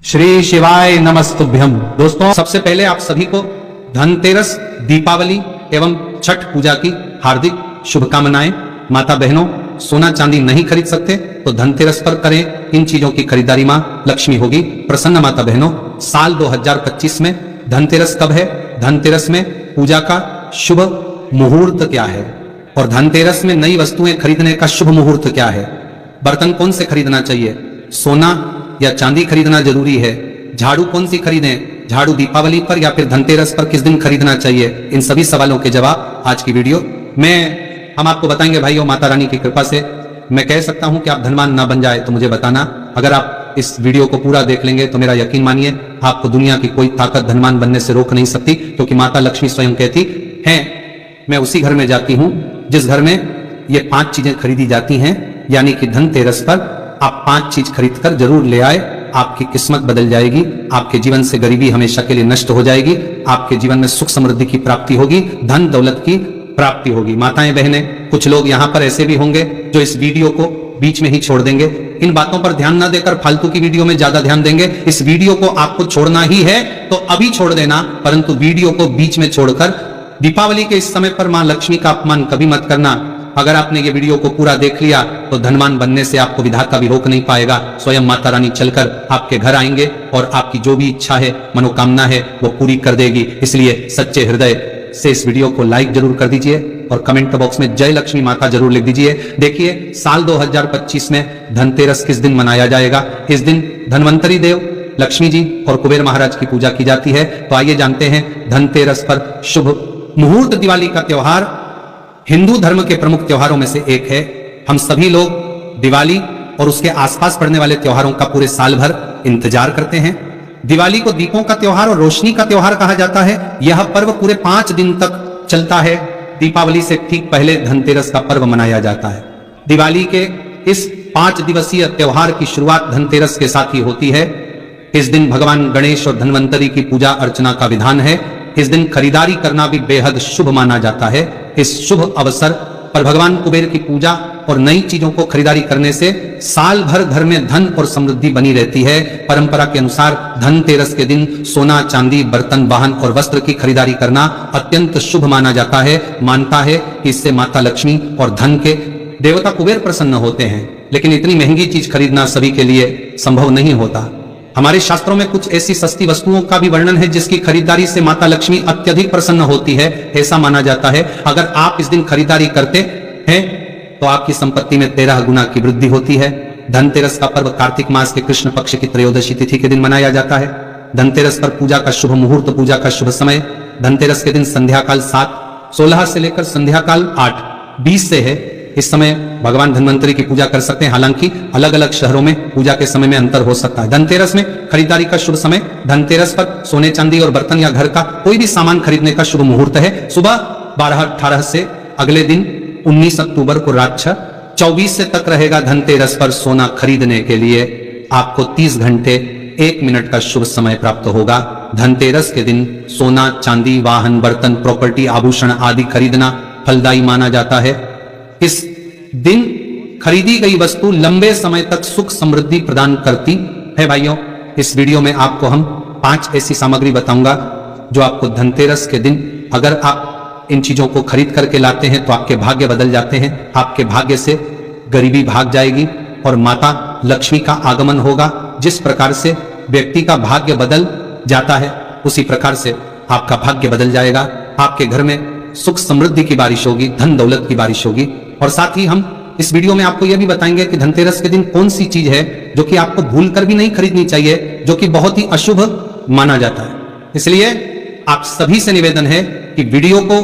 श्री शिवाय नमस्तुभ्यम। दोस्तों, सबसे पहले आप सभी को धनतेरस, दीपावली एवं छठ पूजा की हार्दिक शुभकामनाएं। माता बहनों, सोना चांदी नहीं खरीद सकते तो धनतेरस पर करें इन चीजों की खरीदारी। मां लक्ष्मी होगी प्रसन्न। माता बहनों, साल 2025 में धनतेरस कब है? धनतेरस में पूजा का शुभ मुहूर्त क्या है और धनतेरस में नई वस्तुएं खरीदने का शुभ मुहूर्त क्या है? बर्तन कौन से खरीदना चाहिए? सोना या चांदी खरीदना जरूरी है? झाड़ू कौन सी खरीदें? झाड़ू दीपावली पर या फिर धनतेरस पर किस दिन खरीदना चाहिए? इन सभी सवालों के जवाब आज की वीडियो में हम आपको बताएंगे। भाइयों, माता रानी की कृपा से मैं कह सकता हूं कि आप धनवान ना बन जाए तो मुझे बताना। अगर आप इस वीडियो को पूरा देख लेंगे तो मेरा यकीन मानिए, आपको दुनिया की कोई ताकत धनवान बनने से रोक नहीं सकती, क्योंकि माता लक्ष्मी स्वयं कहती है, मैं उसी घर में जाती हूं जिस घर में ये 5 चीजें खरीदी जाती हैं। यानी कि धनतेरस पर आप 5 चीज खरीद कर जरूर ले आए। आपकी किस्मत बदल जाएगी, आपके जीवन से गरीबी हमेशा के लिए नष्ट हो जाएगी, आपके जीवन में सुख समृद्धि की प्राप्ति होगी, धन दौलत की प्राप्ति होगी। माताएं बहनें, कुछ लोग यहाँ पर ऐसे भी होंगे जो इस वीडियो को बीच में ही छोड़ देंगे। इन बातों पर ध्यान न देकर फालतू की वीडियो में ज्यादा ध्यान देंगे। इस वीडियो को आपको छोड़ना ही है तो अभी छोड़ देना, परंतु वीडियो को बीच में छोड़कर दीपावली के इस समय पर मां लक्ष्मी का अपमान कभी मत करना। अगर आपने ये वीडियो को पूरा देख लिया तो धनवान बनने से आपको विधाता भी रोक नहीं पाएगा। स्वयं माता रानी चलकर आपके घर आएंगे और आपकी जो भी इच्छा है, मनोकामना है, वो पूरी कर देगी। इसलिए सच्चे हृदय से इस वीडियो को लाइक जरूर कर दीजिए और कमेंट बॉक्स में जय लक्ष्मी माता जरूर लिख दीजिए। देखिए, साल 2025 में धनतेरस किस दिन मनाया जाएगा? इस दिन धनवंतरी देव, लक्ष्मी जी और कुबेर महाराज की पूजा की जाती है। तो आइए जानते हैं धनतेरस पर शुभ मुहूर्त। दिवाली का त्योहार हिंदू धर्म के प्रमुख त्योहारों में से एक है। हम सभी लोग दिवाली और उसके आसपास पड़ने वाले त्योहारों का पूरे साल भर इंतजार करते हैं। दिवाली को दीपों का त्योहार और रोशनी का त्योहार कहा जाता है। यह पर्व पूरे 5 दिन तक चलता है। दीपावली से ठीक पहले धनतेरस का पर्व मनाया जाता है। दिवाली के इस 5 दिवसीय त्योहार की शुरुआत धनतेरस के साथ ही होती है। इस दिन भगवान गणेश और धनवंतरी की पूजा अर्चना का विधान है। इस दिन खरीदारी करना भी बेहद शुभ माना जाता है। इस शुभ अवसर पर भगवान कुबेर की पूजा और नई चीजों को खरीदारी करने से साल भर घर में धन और समृद्धि बनी रहती है। परंपरा के अनुसार धनतेरस के दिन सोना, चांदी, बर्तन, वाहन और वस्त्र की खरीदारी करना अत्यंत शुभ माना जाता है। मानता है कि इससे माता लक्ष्मी और धन के देवता कुबेर प्रसन्न होते हैं। लेकिन इतनी महंगी चीज खरीदना सभी के लिए संभव नहीं होता। हमारे शास्त्रों में कुछ ऐसी सस्ती वस्तुओं का भी वर्णन है जिसकी खरीदारी से माता लक्ष्मी अत्यधिक प्रसन्न होती है। ऐसा माना जाता है अगर आप इस दिन खरीदारी करते हैं तो आपकी संपत्ति में 13 गुना की वृद्धि होती है। धनतेरस का पर्व कार्तिक मास के कृष्ण पक्ष की त्रयोदशी तिथि के दिन मनाया जाता है। धनतेरस पर पूजा का शुभ मुहूर्त, पूजा का शुभ समय धनतेरस के दिन संध्याकाल 7:16 से लेकर संध्याकाल 8:20 से है। इस समय भगवान धनवंतरी की पूजा कर सकते हैं। हालांकि अलग अलग शहरों में पूजा के समय में अंतर हो सकता है। धनतेरस में खरीदारी का शुभ समय, धनतेरस पर सोने, चांदी और बर्तन या घर का कोई भी सामान खरीदने का शुभ मुहूर्त है सुबह 12:18 से अगले दिन 19 अक्टूबर को रात 6:24 से तक रहेगा। धनतेरस पर सोना खरीदने के लिए आपको 30 घंटे 1 मिनट का शुभ समय प्राप्त होगा। धनतेरस के दिन सोना, चांदी, वाहन, बर्तन, प्रॉपर्टी, आभूषण आदि खरीदना फलदायी माना जाता है। इस दिन खरीदी गई वस्तु लंबे समय तक सुख समृद्धि प्रदान करती है। भाइयों, इस वीडियो में आपको हम 5 ऐसी सामग्री बताऊंगा जो आपको धनतेरस के दिन अगर आप इन चीजों को खरीद करके लाते हैं तो आपके भाग्य बदल जाते हैं। आपके भाग्य से गरीबी भाग जाएगी और माता लक्ष्मी का आगमन होगा। जिस प्रकार से व्यक्ति का भाग्य बदल जाता है उसी प्रकार से आपका भाग्य बदल जाएगा। आपके घर में सुख समृद्धि की बारिश होगी, धन दौलत की बारिश होगी। और साथ ही हम इस वीडियो में आपको यह भी बताएंगे कि धनतेरस के दिन कौन सी चीज है जो कि आपको भूलकर भी नहीं खरीदनी चाहिए, जो कि बहुत ही अशुभ माना जाता है। इसलिए आप सभी से निवेदन है कि वीडियो को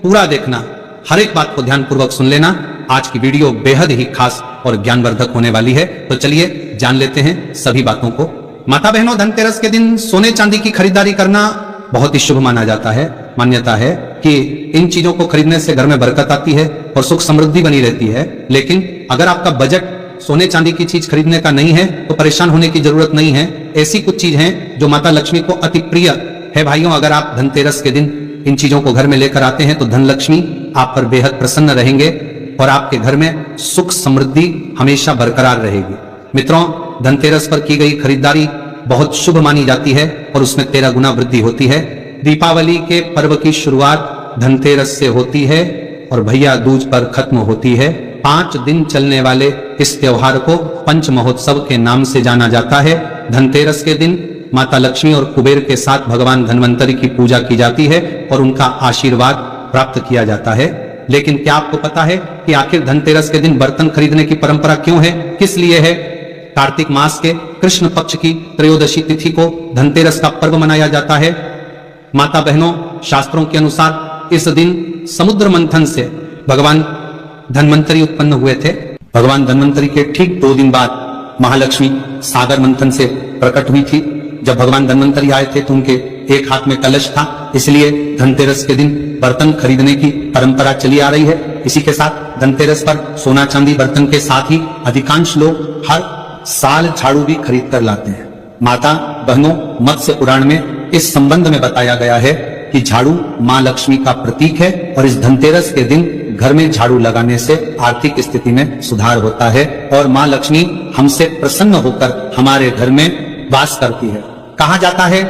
पूरा देखना, हर एक बात को ध्यानपूर्वक सुन लेना। आज की वीडियो बेहद ही खास और ज्ञानवर्धक होने वाली है। तो चलिए जान लेते हैं सभी बातों को। माता बहनों, धनतेरस के दिन सोने चांदी की खरीदारी करना बहुत ही शुभ माना जाता है। मान्यता है कि इन चीजों को खरीदने से घर में बरकत आती है और सुख समृद्धि बनी रहती है। लेकिन अगर आपका बजट सोने चांदी की चीज खरीदने का नहीं है तो परेशान होने की जरूरत नहीं है। ऐसी कुछ चीज हैं जो माता लक्ष्मी को अति प्रिय है। भाइयों, अगर आप धनतेरस के दिन इन चीजों को घर में लेकर आते हैं तो धन लक्ष्मी आप पर बेहद प्रसन्न रहेंगे और आपके घर में सुख समृद्धि हमेशा बरकरार रहेगी। मित्रों, धनतेरस पर की गई खरीदारी बहुत शुभ मानी जाती है और उसमें 13 गुना वृद्धि होती है। दीपावली के पर्व की शुरुआत धनतेरस से होती है और भैया दूज पर खत्म होती है। 5 दिन चलने वाले इस त्योहार को पंच महोत्सव के नाम से जाना जाता है। धनतेरस के दिन माता लक्ष्मी और कुबेर के साथ भगवान धन्वंतरी की पूजा की जाती है और उनका आशीर्वाद प्राप्त किया जाता है। लेकिन क्या आपको पता है कि आखिर धनतेरस के दिन बर्तन खरीदने की परंपरा क्यों है, किस लिए है? कार्तिक मास के कृष्ण पक्ष की त्रयोदशी तिथि को धनतेरस का पर्व मनाया जाता है। माता बहनों, शास्त्रों के अनुसार इस दिन समुद्र मंथन से भगवान धन्वंतरी उत्पन्न हुए थे। भगवान धन्वंतरी के ठीक 2 दिन बाद महालक्ष्मी सागर मंथन से प्रकट हुई थी। जब भगवान धन्वंतरी आए थे तो उनके एक हाथ में कलश था, इसलिए धनतेरस के दिन बर्तन खरीदने की परंपरा चली आ रही है। इसी के साथ धनतेरस पर सोना चांदी बर्तन के साथ ही अधिकांश लोग हर साल झाड़ू भी खरीद कर लाते हैं। माता बहनों, मत्स्य पुराण में इस संबंध में बताया गया है कि झाड़ू मां लक्ष्मी का प्रतीक है और इस धनतेरस के दिन घर में झाड़ू लगाने से आर्थिक स्थिति में सुधार होता है और मां लक्ष्मी हमसे प्रसन्न होकर हमारे घर में वास करती है। कहा जाता है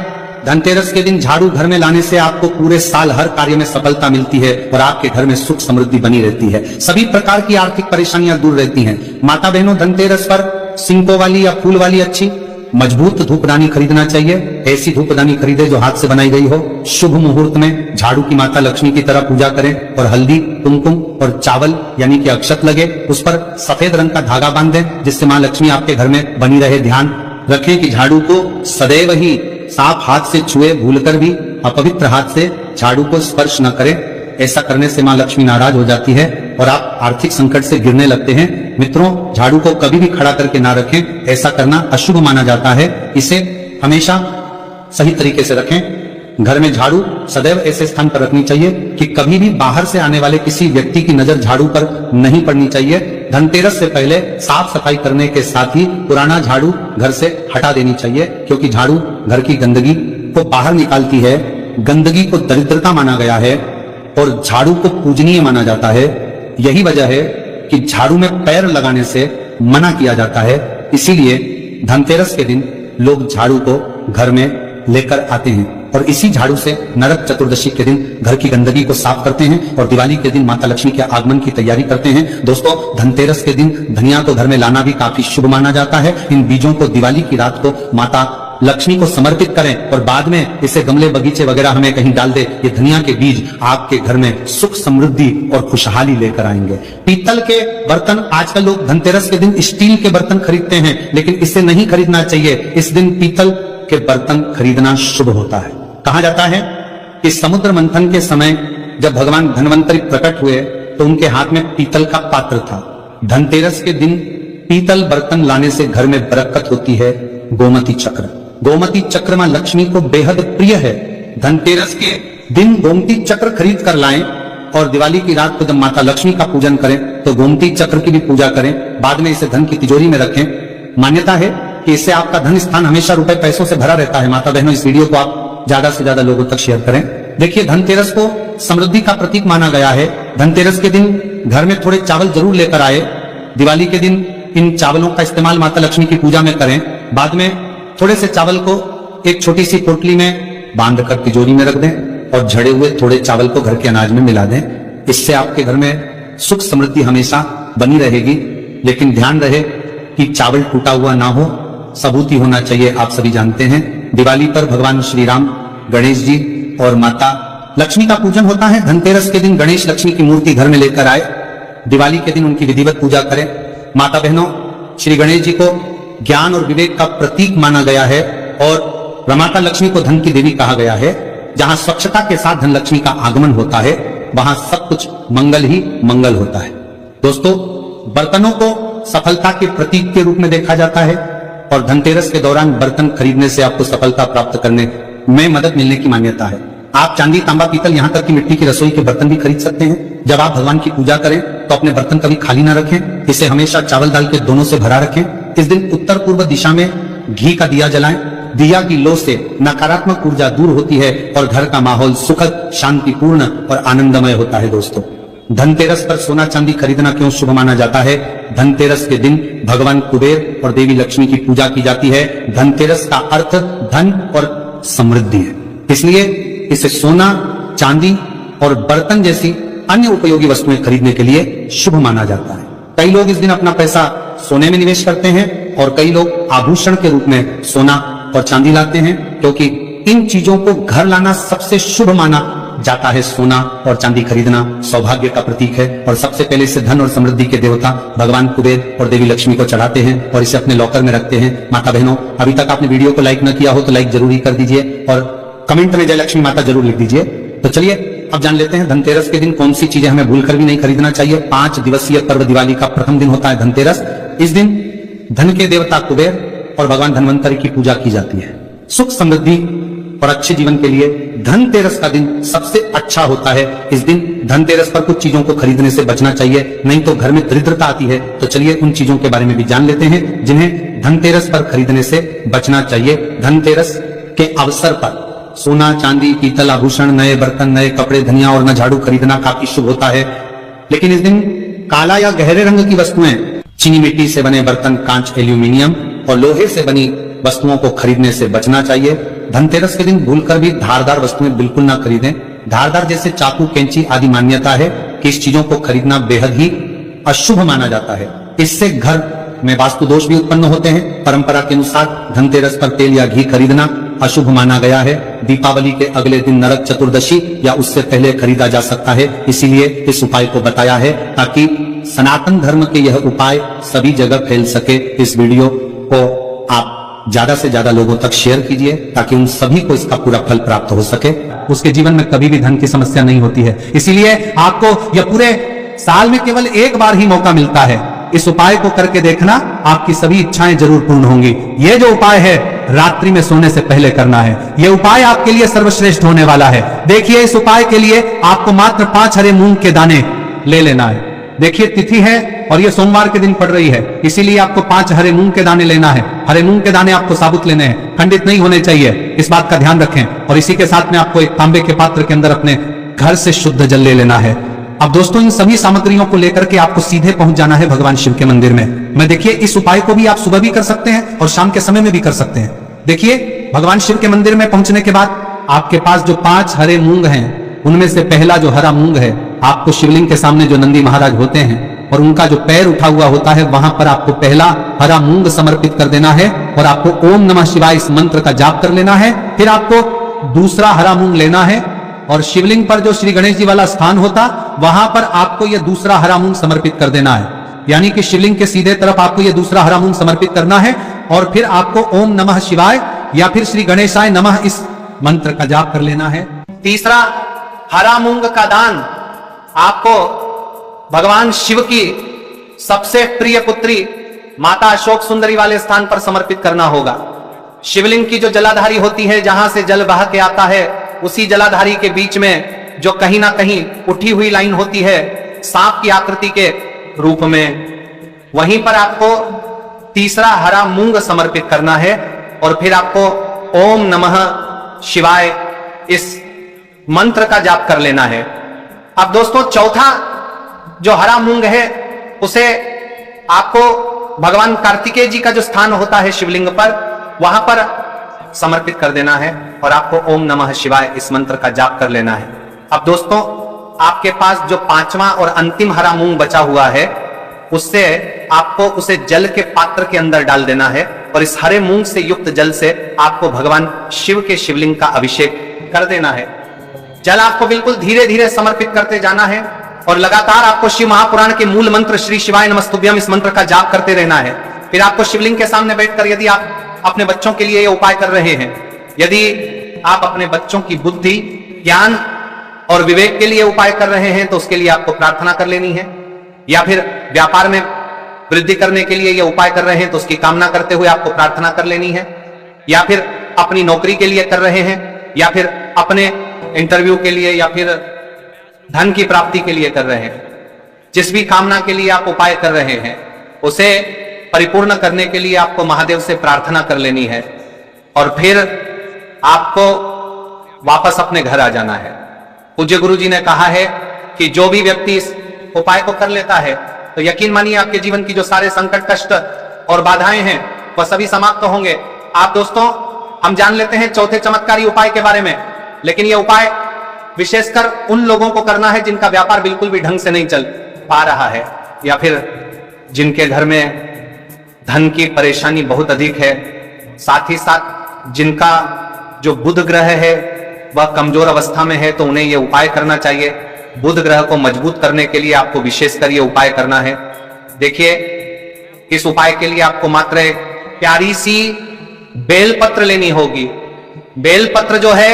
धनतेरस के दिन झाड़ू घर में लाने से आपको पूरे साल हर कार्य में सफलता मिलती है और आपके घर में सुख समृद्धि बनी रहती है। सभी प्रकार की आर्थिक परेशानियां दूर रहती हैं। माता बहनों, धनतेरस पर सिंकों वाली या फूल वाली अच्छी मजबूत धूपदानी खरीदना चाहिए। ऐसी धूपदानी खरीदे जो हाथ से बनाई गई हो। शुभ मुहूर्त में झाड़ू की माता लक्ष्मी की तरह पूजा करें और हल्दी, कुमकुम और चावल यानी कि अक्षत लगे, उस पर सफेद रंग का धागा बांध दें जिससे मां लक्ष्मी आपके घर में बनी रहे। ध्यान रखें कि झाड़ू को सदैव ही साफ हाथ से छुए, भूलकर भी अपवित्र हाथ से झाड़ू को स्पर्श न करें। ऐसा करने से मां लक्ष्मी नाराज हो जाती है और आप आर्थिक संकट से गिरने लगते हैं। मित्रों, झाड़ू को कभी भी खड़ा करके ना रखें, ऐसा करना अशुभ माना जाता है। इसे हमेशा सही तरीके से रखें। घर में झाड़ू सदैव ऐसे स्थान पर रखनी चाहिए कि कभी भी बाहर से आने वाले किसी व्यक्ति की नजर झाड़ू पर नहीं पड़नी चाहिए। धनतेरस से पहले साफ सफाई करने के साथ ही पुराना झाड़ू घर से हटा देनी चाहिए, क्योंकि झाड़ू घर की गंदगी को बाहर निकालती है। गंदगी को दरिद्रता माना गया है और झाड़ू को पूजनीय माना जाता है। यही वजह है कि झाड़ू में पैर लगाने से मना किया जाता है। इसीलिए धनतेरस के दिन लोग झाड़ू को घर में लेकर आते हैं और इसी झाड़ू से नरक चतुर्दशी के दिन घर की गंदगी को साफ करते हैं और दिवाली के दिन माता लक्ष्मी के आगमन की तैयारी करते हैं। दोस्तों, धनतेरस के दिन धनिया को घर में लाना भी काफी शुभ माना जाता है। इन बीजों को दिवाली की रात को माता लक्ष्मी को समर्पित करें और बाद में इसे गमले बगीचे वगैरह हमें कहीं डाल दे। ये धनिया के बीज आपके घर में सुख समृद्धि और खुशहाली लेकर आएंगे। पीतल के बर्तन, आजकल लोग धनतेरस के दिन स्टील के बर्तन खरीदते हैं, लेकिन इसे नहीं खरीदना चाहिए। इस दिन पीतल के बर्तन खरीदना शुभ होता है। कहा जाता है कि समुद्र मंथन के समय जब भगवान धन्वंतरी प्रकट हुए तो उनके हाथ में पीतल का पात्र था। धनतेरस के दिन पीतल बर्तन लाने से घर में बरकत होती है। गोमती चक्र, गोमती चक्र मां लक्ष्मी को बेहद प्रिय है। धनतेरस के दिन गोमती चक्र खरीद कर लाएं और दिवाली की रात को जब माता लक्ष्मी का पूजन करें तो गोमती चक्र की भी पूजा करें। बाद में इसे धन की तिजोरी में रखें। मान्यता है कि इससे आपका धन स्थान हमेशा रुपए पैसों से भरा रहता है। माता बहनों, इस वीडियो को आप ज्यादा से ज्यादा लोगों तक शेयर करें। देखिए, धनतेरस को समृद्धि का प्रतीक माना गया है। धनतेरस के दिन घर में थोड़े चावल जरूर लेकर आए। दिवाली के दिन इन चावलों का इस्तेमाल माता लक्ष्मी की पूजा में करें। बाद में थोड़े से चावल को एक छोटी सी पोटली में बांधकर तिजोरी में रख दें और झड़े हुए थोड़े चावल को घर के अनाज में मिला दें। इससे आपके घर में सुख समृद्धि हमेशा बनी रहेगी। लेकिन ध्यान रहे कि चावल टूटा हुआ ना हो, सबूती होना चाहिए। आप सभी जानते हैं दिवाली पर भगवान श्री राम, गणेश जी और माता लक्ष्मी का पूजन होता है। धनतेरस के दिन गणेश लक्ष्मी की मूर्ति घर में लेकर आए। दिवाली के दिन उनकी विधिवत पूजा करें। माता बहनों, श्री गणेश जी को ज्ञान और विवेक का प्रतीक माना गया है और माता लक्ष्मी को धन की देवी कहा गया है। जहां स्वच्छता के साथ धन लक्ष्मी का आगमन होता है वहां सब कुछ मंगल ही मंगल होता है। दोस्तों, बर्तनों को सफलता के प्रतीक के रूप में देखा जाता है और धनतेरस के दौरान बर्तन खरीदने से आपको सफलता प्राप्त करने में मदद मिलने की मान्यता है। आप चांदी, तांबा, पीतल, यहाँ तक कि मिट्टी की रसोई के बर्तन भी खरीद सकते हैं। जब आप भगवान की पूजा करें तो अपने बर्तन कभी खाली ना रखें। इसे हमेशा चावल दाल के दोनों से भरा रखें। इस दिन उत्तर पूर्व दिशा में घी का दिया जलाएं। दिया की लो से नकारात्मक ऊर्जा दूर होती है और घर का माहौल सुखद, शांतिपूर्ण और आनंदमय होता है। दोस्तों, धनतेरस पर सोना चांदी खरीदना क्यों शुभ माना जाता है? धनतेरस के दिन भगवान कुबेर और देवी लक्ष्मी की पूजा की जाती है। धनतेरस का अर्थ धन और समृद्धि है, इसलिए इसे सोना, चांदी और बर्तन जैसी अन्य उपयोगी वस्तुएं खरीदने के लिए शुभ माना जाता है। कई लोग इस दिन अपना पैसा सोने में निवेश करते हैं और कई लोग आभूषण के रूप में सोना और चांदी लाते हैं, क्योंकि इन चीजों को घर लाना सबसे शुभ माना जाता है। सोना और चांदी खरीदना सौभाग्य का प्रतीक है और सबसे पहले इसे धन और समृद्धि के देवता भगवान कुबेर और देवी लक्ष्मी को चढ़ाते हैं और इसे अपने लॉकर में रखते हैं। माता बहनों, अभी तक आपने वीडियो को लाइक न किया हो तो लाइक जरूर ही कर दीजिए और कमेंट में जय लक्ष्मी माता जरूर लिख दीजिए। तो चलिए अब जान लेते हैं धनतेरस के दिन कौन सी चीजें हमें भूलकर भी नहीं खरीदना चाहिए। 5 दिवसीय पर्व दिवाली का प्रथम दिन होता है धनतेरस। इस दिन धन के देवता कुबेर और भगवान धन्वंतरि की पूजा की जाती है। सुख समृद्धि और अच्छे जीवन के लिए धनतेरस का दिन सबसे अच्छा होता है। इस दिन धनतेरस पर कुछ चीजों को खरीदने से बचना चाहिए, नहीं तो घर में दरिद्रता आती है। तो चलिए उन चीजों के बारे में भी जान लेते हैं जिन्हें धनतेरस पर खरीदने से बचना चाहिए। धनतेरस के अवसर पर सोना, चांदी, पीतल आभूषण, नए बर्तन, नए कपड़े, धनिया और न झाड़ू खरीदना काफी शुभ होता है। लेकिन इस दिन काला या गहरे रंग की वस्तुएं, चीनी मिट्टी से बने बर्तन, कांच, एल्यूमिनियम और लोहे से बनी वस्तुओं को खरीदने से बचना चाहिए। धनतेरस के दिन भूलकर भी धारदार वस्तुएं बिल्कुल ना खरीदें। धारदार जैसे चाकू, कैंची आदि मान्यता है कि इस चीजों को खरीदना बेहद ही अशुभ माना जाता है। इससे घर में वास्तु दोष भी उत्पन्न होते हैं। परंपरा के अनुसार धनतेरस पर तेल या घी खरीदना अशुभ माना गया है। दीपावली के अगले दिन नरक चतुर्दशी या उससे पहले खरीदा जा सकता है, इसीलिए इस उपाय को बताया है ताकि सनातन धर्म के यह उपाय सभी जगह फैल सके। इस वीडियो को आप ज्यादा से ज्यादा लोगों तक शेयर कीजिए ताकि उन सभी को इसका पूरा फल प्राप्त हो सके। उसके जीवन में कभी भी धन की समस्या नहीं होती है, इसीलिए आपको यह पूरे साल में केवल एक बार ही मौका मिलता है। इस उपाय को करके देखना, आपकी सभी इच्छाएं जरूर पूर्ण होंगी। यह जो उपाय है रात्रि में सोने से पहले करना है। यह उपाय आपके लिए सर्वश्रेष्ठ होने वाला है। देखिए, इस उपाय के लिए आपको मात्र 5 हरे मूंग के दाने ले लेना है। देखिए, तिथि है और यह सोमवार के दिन पड़ रही है, इसीलिए आपको 5 हरे मूंग के दाने लेना है। हरे मूंग के दाने आपको साबुत लेने हैं, खंडित नहीं होने चाहिए, इस बात का ध्यान रखें। और इसी के साथ में आपको एक तांबे के पात्र के अंदर अपने घर से शुद्ध जल ले लेना है। अब दोस्तों, इन सभी सामग्रियों को लेकर के आपको सीधे पहुंच जाना है भगवान शिव के मंदिर में। देखिए, इस उपाय को भी आप सुबह भी कर सकते हैं और शाम के समय में भी कर सकते हैं। देखिए, भगवान शिव के मंदिर में पहुंचने के बाद आपके पास जो 5 हरे मूंग हैं, उनमें से पहला जो हरा मूंग है, आपको शिवलिंग के सामने जो नंदी महाराज होते हैं और उनका जो पैर उठा हुआ होता है, वहां पर आपको पहला हरा मूंग समर्पित कर देना है और आपको ओम नमः शिवाय इस मंत्र का जाप कर लेना है। फिर आपको दूसरा हरा मूंग लेना है और शिवलिंग पर जो श्री गणेश जी वाला स्थान होता, वहां पर आपको यह दूसरा हरा मूंग समर्पित कर देना है। यानी कि शिवलिंग के सीधे तरफ आपको यह दूसरा हरा मूंग समर्पित करना है और फिर आपको ओम नमः शिवाय या फिर श्री गणेशाय नमः इस मंत्र का जाप कर लेना है। तीसरा हरा मूंग का दान आपको भगवान शिव की सबसे प्रिय पुत्री माता अशोक सुंदरी वाले स्थान पर समर्पित करना होगा। शिवलिंग की जो जलाधारी होती है, जहां से जल बह के आता है, उसी जलाधारी के बीच में जो कहीं ना कहीं उठी हुई लाइन होती है सांप की आकृति के रूप में, वहीं पर आपको तीसरा हरा मूंग समर्पित करना है और फिर आपको ओम नमः शिवाय इस मंत्र का जाप कर लेना है। अब दोस्तों, चौथा जो हरा मूंग है उसे आपको भगवान कार्तिकेय जी का जो स्थान होता है शिवलिंग पर, वहां पर समर्पित कर देना है और आपको ओम नमः शिवाय इस मंत्र का जाप कर लेना है। अब दोस्तों, आपके पास जो 5वां और अंतिम हरा मूंग बचा हुआ है, उससे आपको उसे जल के पात्र के अंदर डाल देना है और इस हरे मूंग से युक्त जल से आपको भगवान शिव के शिवलिंग का अभिषेक कर देना है। जल आपको बिल्कुल धीरे धीरे समर्पित करते जाना है और लगातार आपको शिव महापुराण के मूल मंत्र श्री शिवाय नमस्तुभ्यम इस मंत्र का जाप करते रहना है। फिर आपको शिवलिंग के सामने बैठकर, यदि आप अपने बच्चों के लिए यह उपाय कर रहे हैं, यदि आप अपने बच्चों की बुद्धि, ज्ञान और विवेक के लिए उपाय कर रहे हैं, तो उसके लिए आपको प्रार्थना कर लेनी है। या फिर व्यापार में वृद्धि करने के लिए यह उपाय कर रहे हैं तो उसकी कामना करते हुए आपको प्रार्थना कर लेनी है। या फिर अपनी नौकरी के लिए कर रहे हैं, या फिर अपने इंटरव्यू के लिए, या फिर धन की प्राप्ति के लिए कर रहे हैं, जिस भी कामना के लिए आप उपाय कर रहे हैं, उसे परिपूर्ण करने के लिए आपको महादेव से प्रार्थना कर लेनी है और फिर आपको वापस अपने घर आ जाना है। पूज्य गुरु जी ने कहा है कि जो भी व्यक्ति इस उपाय को कर लेता है तो यकीन मानिए आपके जीवन की जो सारे संकट, कष्ट और बाधाएं हैं वह सभी समाप्त होंगे। आप दोस्तों, हम जान लेते हैं चौथे चमत्कारी उपाय के बारे में, लेकिन यह उपाय विशेषकर उन लोगों को करना है जिनका व्यापार बिल्कुल भी ढंग से नहीं चल पा रहा है, या फिर जिनके घर में धन की परेशानी बहुत अधिक है, साथ ही साथ जिनका जो बुध ग्रह है वह कमजोर अवस्था में है, तो उन्हें यह उपाय करना चाहिए। बुध ग्रह को मजबूत करने के लिए आपको विशेषकर यह उपाय करना है। देखिए, इस उपाय के लिए आपको मात्र एक प्यारी सी बेलपत्र लेनी होगी। बेलपत्र जो है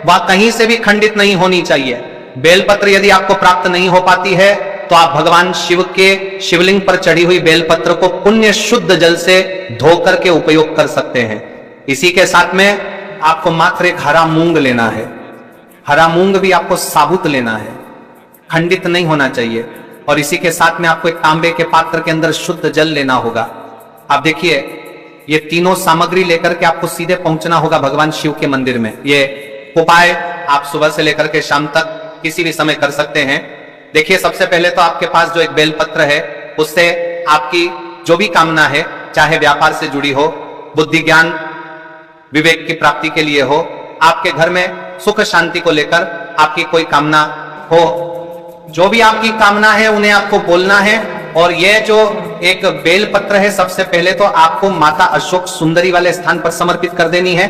वह कहीं से भी खंडित नहीं होनी चाहिए। बेलपत्र यदि आपको प्राप्त नहीं हो पाती है तो आप भगवान शिव के शिवलिंग पर चढ़ी हुई बेलपत्र को पुण्य शुद्ध जल से धो करके उपयोग कर सकते हैं। इसी के साथ में आपको मात्र एक हरा मूंग लेना है। हरा मूंग भी आपको साबुत लेना है, खंडित नहीं होना चाहिए। और इसी के साथ में आपको एक तांबे के पात्र के अंदर शुद्ध जल लेना होगा। आप देखिए, ये तीनों सामग्री लेकर के आपको सीधे पहुंचना होगा भगवान शिव के मंदिर में। ये उपाय आप सुबह से लेकर के शाम तक किसी भी समय कर सकते हैं। देखिए, सबसे पहले तो आपके पास जो एक बेलपत्र है उससे आपकी जो भी कामना है, चाहे व्यापार से जुड़ी हो, बुद्धि ज्ञान विवेक की प्राप्ति के लिए हो, आपके घर में सुख शांति को लेकर आपकी कोई कामना हो, जो भी आपकी कामना है उन्हें आपको बोलना है। और यह जो एक बेलपत्र है सबसे पहले तो आपको माता अशोक सुंदरी वाले स्थान पर समर्पित कर देनी है।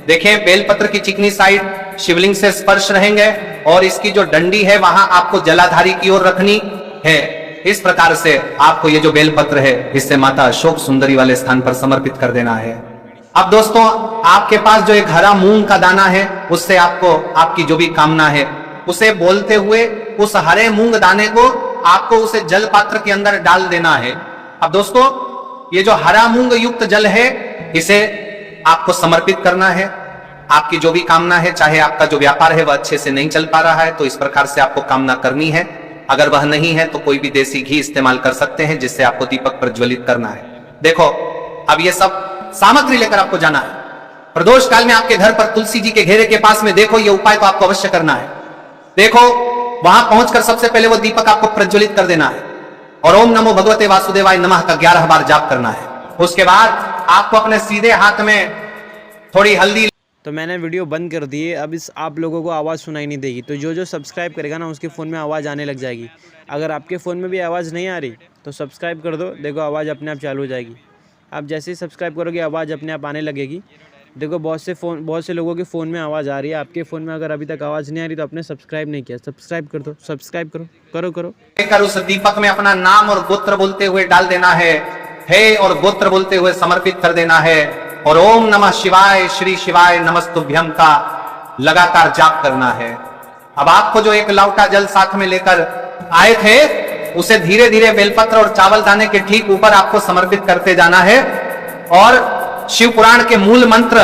देखें, बेलपत्र की चिकनी साइड शिवलिंग से स्पर्श रहेंगे और इसकी जो डंडी है वहां आपको जलाधारी की ओर रखनी है। इस प्रकार से आपको ये जो बेलपत्र है इससे माता अशोक सुंदरी वाले स्थान पर समर्पित कर देना है। अब दोस्तों, आपके पास जो एक हरा मूंग का दाना है उससे आपको आपकी जो भी कामना है उसे बोलते हुए उस हरे मूंग दाने को आपको उसे जल पात्र के अंदर डाल देना है। अब दोस्तों, ये जो हरा मूंग युक्त जल है इसे आपको समर्पित करना है। आपकी जो भी कामना है, चाहे आपका जो व्यापार है वह अच्छे से नहीं चल पा रहा है तो इस प्रकार से आपको कामना करनी है। अगर वह नहीं है तो कोई भी देसी घी इस्तेमाल कर सकते हैं जिससे आपको दीपक प्रज्वलित करना है। देखो, अब ये सब सामग्री लेकर आपको जाना है। प्रदोष काल में आपके घर पर तुलसी जी के घेरे के पास में देखो, ये उपाय तो आपको अवश्य करना है। देखो, वहां पहुंचकर सबसे पहले वो दीपक आपको प्रज्वलित कर देना है और ओम नमो भगवते वासुदेवाय नमः का 11 बार जाप करना है। उसके बाद आपको अपने सीधे हाथ में थोड़ी हल्दी। तो मैंने वीडियो बंद कर दी है। अब इस आप लोगों को आवाज़ सुनाई नहीं देगी, तो जो जो सब्सक्राइब करेगा ना उसके फ़ोन में आवाज़ आने लग जाएगी। अगर आपके फ़ोन में भी आवाज़ नहीं आ रही तो सब्सक्राइब कर दो, देखो आवाज़ अपने आप चालू हो जाएगी। आप जैसे ही सब्सक्राइब करोगे आवाज़ अपने आप आने लगेगी। देखो, बहुत से लोगों के फ़ोन में आवाज़ आ रही है, आपके फ़ोन में अगर अभी तक आवाज़ नहीं आ रही तो आपने सब्सक्राइब नहीं किया, सब्सक्राइब कर दो, सब्सक्राइब करो। लेकर उस दीपक में अपना नाम और गोत्र बोलते हुए डाल देना है, हे और गोत्र बोलते हुए समर्पित कर देना है और ओम नमः शिवाय श्री शिवाय नमस्तुभ्यम का लगातार जाप करना है। अब आपको जो एक लौटा जल साथ में लेकर आए थे उसे धीरे धीरे बेलपत्र और चावल दाने के ठीक ऊपर आपको समर्पित करते जाना है और शिव पुराण के मूल मंत्र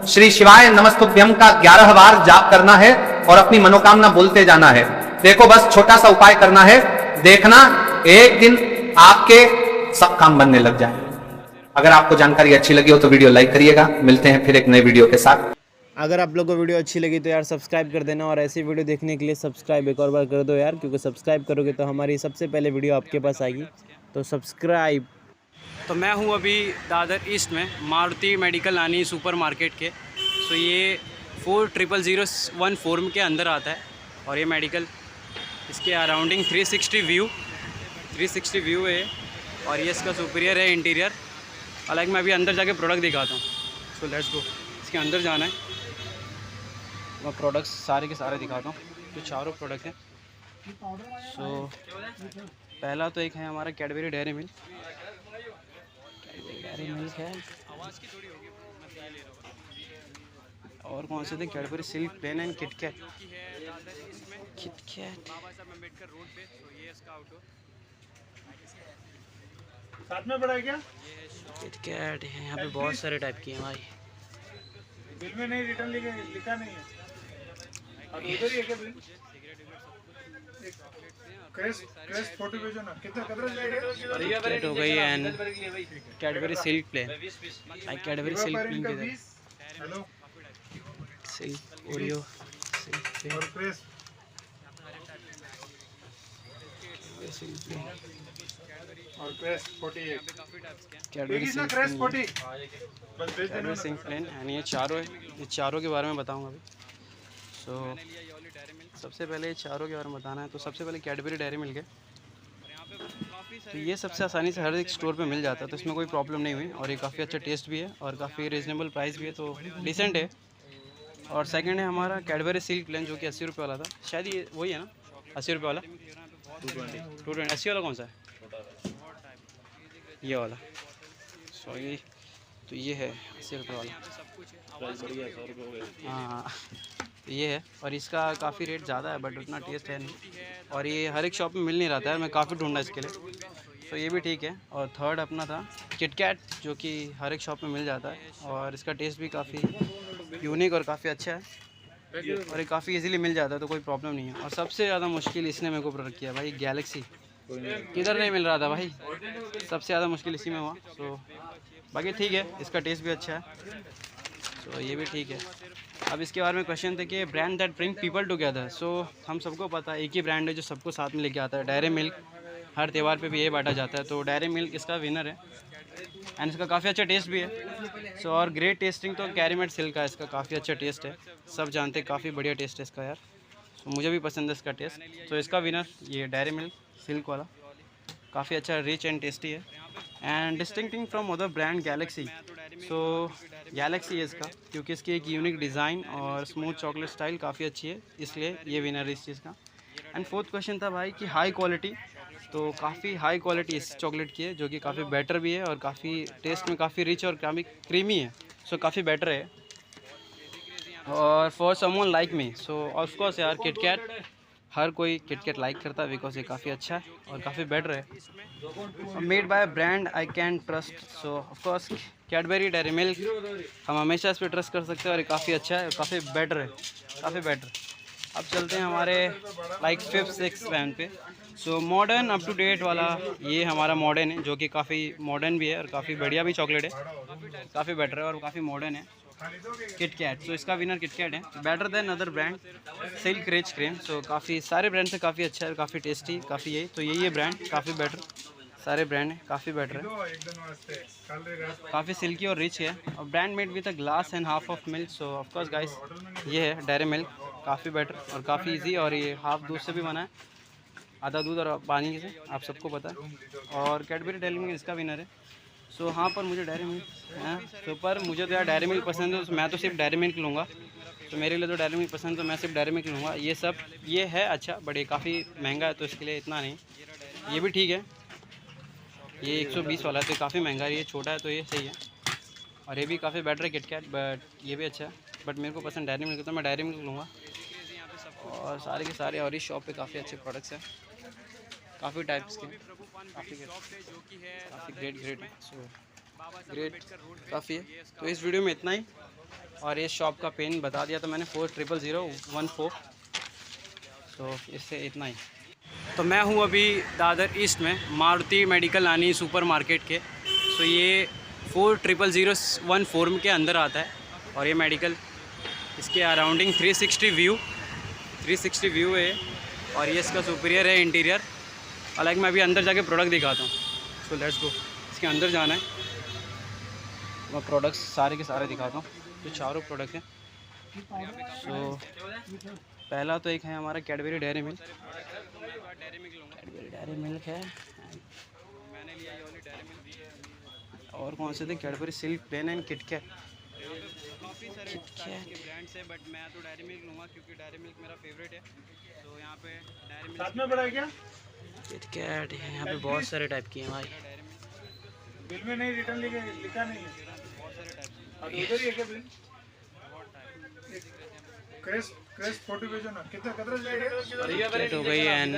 श्री शिवाय नमस्तुभ्यम का 11 बार जाप करना है और अपनी मनोकामना बोलते जाना है। देखो, बस छोटा सा उपाय करना है, देखना एक दिन आपके सब काम बनने लग जाए। अगर आपको जानकारी अच्छी लगी हो तो वीडियो लाइक करिएगा। मिलते हैं फिर एक नए वीडियो के साथ। अगर आप लोगों को वीडियो अच्छी लगी तो यार सब्सक्राइब कर देना और ऐसी वीडियो देखने के लिए सब्सक्राइब एक और बार कर दो यार, क्योंकि सब्सक्राइब करोगे तो हमारी सबसे पहले वीडियो आपके पास आएगी। तो सब्सक्राइब। तो मैं हूँ अभी दादर ईस्ट में मारुति मेडिकल नानी सुपर मार्केट के। सो ये 40001 के अंदर आता है और ये मेडिकल, इसके अराउंडिंग 360 व्यू है और ये इसका सुपीरियर है इंटीरियर। हालांकि मैं अभी अंदर जाके प्रोडक्ट दिखाता हूँ। सो लेट्स गो, इसके अंदर जाना है। मैं प्रोडक्ट्स सारे के सारे दिखाता हूँ, तो चारों प्रोडक्ट हैं। सो पहला तो एक है हमारा कैडबरी डेयरी मिल्क है, और कौन से थे, Cadbury Silk plain and KitKat साथ में पड़ा है क्या? किटकैट है यहाँ पे, बहुत सारे टाइप की हैं भाई। बिल में नहीं रिटर्न लिखा नहीं है। और उधर ही है क्या बिल? क्रेस्ट फोटो भेजो ना। कितना किटकैट हो गई and Cadbury Silk plain, Cadbury Silk plain के हेलो सिल्क ओरियो सिल्क और क्रेस्ट और क्रेस्ट 48 कैडबरी ना क्रेस्ट 40 बस भेज देना सिंक प्लेन एंड ये चारों है। ये चारों के बारे में बताऊंगा अभी। सो सबसे पहले ये चारों के बारे में बताना है। तो सबसे पहले कैडबरी डेयरी मिल्क है। तो ये सबसे आसानी से हर एक स्टोर पे मिल जाता है, तो इसमें कोई प्रॉब्लम नहीं हुई। और ये काफ़ी अच्छा टेस्ट भी है और काफ़ी रीज़नेबल प्राइस भी है, तो डिसेंट है। और सेकंड है हमारा कैडबरी सिल्क प्लेन, जो कि 80 रुपये वाला था। शायद ये वही है ना, 80 रुपये वाला। 220 80 वाला कौन सा है? ये वाला। सॉरी, तो ये है 80 रुपये वाला। हाँ, तो ये है। और इसका काफ़ी रेट ज़्यादा है, बट उतना टेस्ट है नहीं। और ये हर एक शॉप में मिल नहीं रहा था यार, मैं काफ़ी ढूंढा इसके लिए, तो ये भी ठीक है। और थर्ड अपना था किटकैट, जो कि हर एक शॉप में मिल जाता है और इसका टेस्ट भी काफ़ी यूनिक और काफ़ी अच्छा है। और ये काफ़ी इजीली मिल जाता है, तो कोई प्रॉब्लम नहीं है। और सबसे ज़्यादा मुश्किल इसने मेरे को प्रोडक्ट किया भाई, गैलेक्सी। किधर नहीं मिल रहा था भाई, सबसे ज़्यादा मुश्किल इसी में हुआ। तो बाकी ठीक है, इसका टेस्ट भी अच्छा है, तो ये भी ठीक है। अब इसके बारे में क्वेश्चन था कि brand that bring people together. So हम सबको पता है एक ही ब्रांड है जो सबको साथ में लेके आता है, डेयरी मिल्क। हर त्यौहार पे भी ये बांटा जाता है, तो डेयरी मिल्क इसका विनर है। एंड इसका काफ़ी अच्छा टेस्ट भी है। सो और ग्रेट टेस्टिंग तो कैरीमेट सिल्क का इसका काफ़ी अच्छा टेस्ट है, सब जानते हैं, काफ़ी बढ़िया टेस्ट है इसका यार। तो मुझे भी पसंद है इसका टेस्ट। तो इसका विनर ये डेयरी मिल्क सिल्क वाला, काफ़ी अच्छा रिच एंड टेस्टी है। And distinguishing from other brand Galaxy. So Galaxy है इसका, क्योंकि इसकी एक यूनिक डिज़ाइन और स्मूथ चॉकलेट स्टाइल काफ़ी अच्छी है, इसलिए ये विनर है इस चीज़ का। एंड फोर्थ क्वेश्चन था भाई कि हाई क्वालिटी। तो काफ़ी हाई क्वालिटी इस चॉकलेट की है, जो कि काफ़ी बेटर भी है और काफ़ी टेस्ट में काफ़ी रिच और काफ़ी क्रीमी है। सो काफ़ी बेटर है। और for someone like me, so of course यार किटकैट, हर कोई किटकैट लाइक करता है, बिकॉज ये काफ़ी अच्छा है और काफ़ी बेटर है। Made by brand I can trust. So of course Cadbury dairy milk, हम हमेशा इस पर ट्रस्ट कर सकते हैं और ये काफ़ी अच्छा है, काफ़ी बेटर है, काफ़ी बेटर। अब चलते हैं हमारे लाइक 5th 6th वैन पे। So modern up to date वाला ये हमारा मॉडर्न है, जो कि काफ़ी मॉडर्न भी है और काफ़ी बढ़िया भी चॉकलेट है, काफ़ी बेटर है और काफ़ी मॉडर्न है। किटकैट, सो इसका विनर किटकैट है। Better than other brand Silk rich cream. So काफ़ी सारे ब्रांड से काफ़ी अच्छा है, काफ़ी टेस्टी, काफ़ी यही तो यही है ब्रांड, काफ़ी बेटर। सारे ब्रांड हैं, काफ़ी बेटर है, काफ़ी सिल्की और रिच है। और brand made with a glass and half of milk. So of course guys ये है डेयरी मिल्क, काफ़ी बेटर और काफ़ी इजी। और ये हाफ दूध से भी बना है, आधा दूध और पानी से, आप सबको पता है। और कैडबरी डेयरी मिल्क इसका विनर है। सो हाँ, पर मुझे डेयरी मिल्क है, तो पर मुझे तो यार डेयरी मिल्क पसंद है, तो मैं तो सिर्फ डेयरी मिल्क लूँगा। तो मेरे लिए तो डेयरी मिल्क पसंद, तो मैं सिर्फ डेयरी मिल्क लूँगा। ये सब ये है अच्छा, बट ये काफ़ी महंगा है, तो इसके लिए इतना नहीं। ये भी ठीक है, ये 120 वाला है, तो काफ़ी महंगा है। ये छोटा है तो ये सही है। और ये भी काफ़ी बेटर है किटकैट, बट ये भी अच्छा है। बट मेरे को पसंद डेयरी मिल्क, तो मैं डेयरी मिल्क लूँगा। और सारे के सारे और इस शॉप पे काफ़ी अच्छे प्रोडक्ट्स हैं, काफ़ी टाइप्स के, काफ़ी ग्रेट है। सो ग्रेट काफ़ी है। तो इस वीडियो में इतना ही। और इस शॉप का पिन बता दिया तो मैंने 400014। तो इससे इतना ही। तो मैं हूँ अभी दादर ईस्ट में, मारुति मेडिकल नानी सुपर मार्केट के। सो ये 400014 के अंदर आता है। और ये मेडिकल, इसके अराउंडिंग 360 व्यू है। और ये इसका सुपीरियर है इंटीरियर। हालांकि मैं अभी अंदर जाके प्रोडक्ट दिखाता हूँ। सो लेट्स गो, इसके अंदर जाना है, मैं प्रोडक्ट्स सारे के सारे दिखाता हूँ। तो चारों प्रोडक्ट हैं। सो पहला तो एक है हमारा Cadbury dairy milk, Cadbury dairy milk है। मैंने लिया ये वाली डेयरी मिल्क। और कौन से थे? Cadbury Silk plain and KitKat. काफ़ी सारे ब्रांड्स है, बट मैं तो डेयरी मिल्क लूँगा क्योंकि डेयरी मिल्क मेरा फेवरेट है। तो यहाँ पे डेयरी मिल्क साथ में बड़ा है क्या? किटकैट है, यहाँ पे बहुत सारे टाइप की हैं भाई। बिल में नहीं रिटर्न लिखा नहीं है, बहुत सारे टाइप की। और उधर ही है क्या बिल? क्रेस्ट 40 भेजो ना, कितना किटकैट हो गई and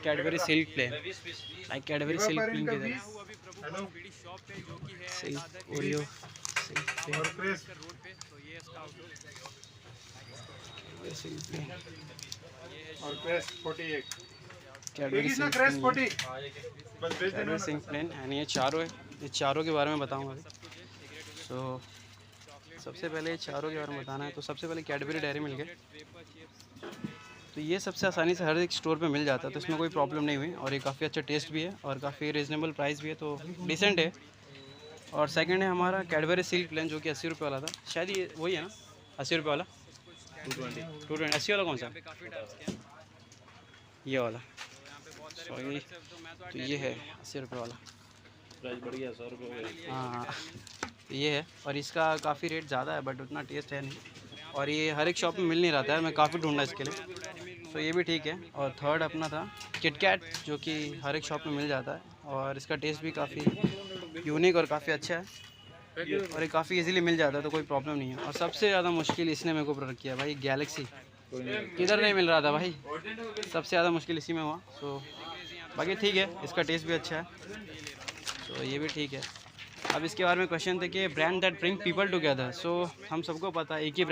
Cadbury Silk plain, like Cadbury Silk plain की तरह। Hello Silk Oreo Silk plain, और क्रेस्ट सिल्क प्लेन, और क्रेस्ट 48 कैडबरी ना सिल्क क्रेस्ट प्लेन, 40 बस भेज देना कैडबरी सिल्क प्लेन। एंड ये चारों है, ये चारों के बारे में बताऊंगा अभी। सो सबसे पहले ये चारों के बारे में बताना है। तो सबसे पहले कैडबरी डेयरी मिल्क है। तो ये सबसे आसानी से हर एक स्टोर पे मिल जाता है, तो इसमें कोई प्रॉब्लम नहीं हुई। और ये काफ़ी अच्छा टेस्ट भी है और काफ़ी रीज़नेबल प्राइस भी है, तो डिसेंट है। और सेकंड है हमारा कैडबरी सिल्क प्लेन, जो कि 80 रुपये वाला था। शायद ये वही है ना, 80 रुपये वाला। 220 80 वाला कौन सा? ये वाला, सॉरी। तो ये है 80 रुपये वाला, प्राइस बढ़ गया 100 रुपये। हाँ तो ये है। और इसका काफ़ी रेट ज़्यादा है बट उतना टेस्ट है नहीं, और ये हर एक शॉप में मिल नहीं रहा था, मैं काफ़ी ढूंढा इसके लिए, तो ये भी ठीक है। और थर्ड अपना था किटकैट, जो कि हर एक शॉप में मिल जाता है और इसका टेस्ट भी काफ़ी यूनिक और काफ़ी अच्छा है, और ये काफ़ी इजीली मिल जाता है, तो कोई प्रॉब्लम नहीं है। और सबसे ज़्यादा मुश्किल इसने मेरे को प्रोडक्ट किया भाई, गैलेक्सी किधर नहीं मिल रहा था भाई, सबसे ज़्यादा मुश्किल इसी में हुआ। सो बाकी ठीक है, इसका टेस्ट भी अच्छा है, तो ये भी ठीक है। अब इसके बारे में क्वेश्चन थे कि brand that bring people together. So हम सबको पता है एक ही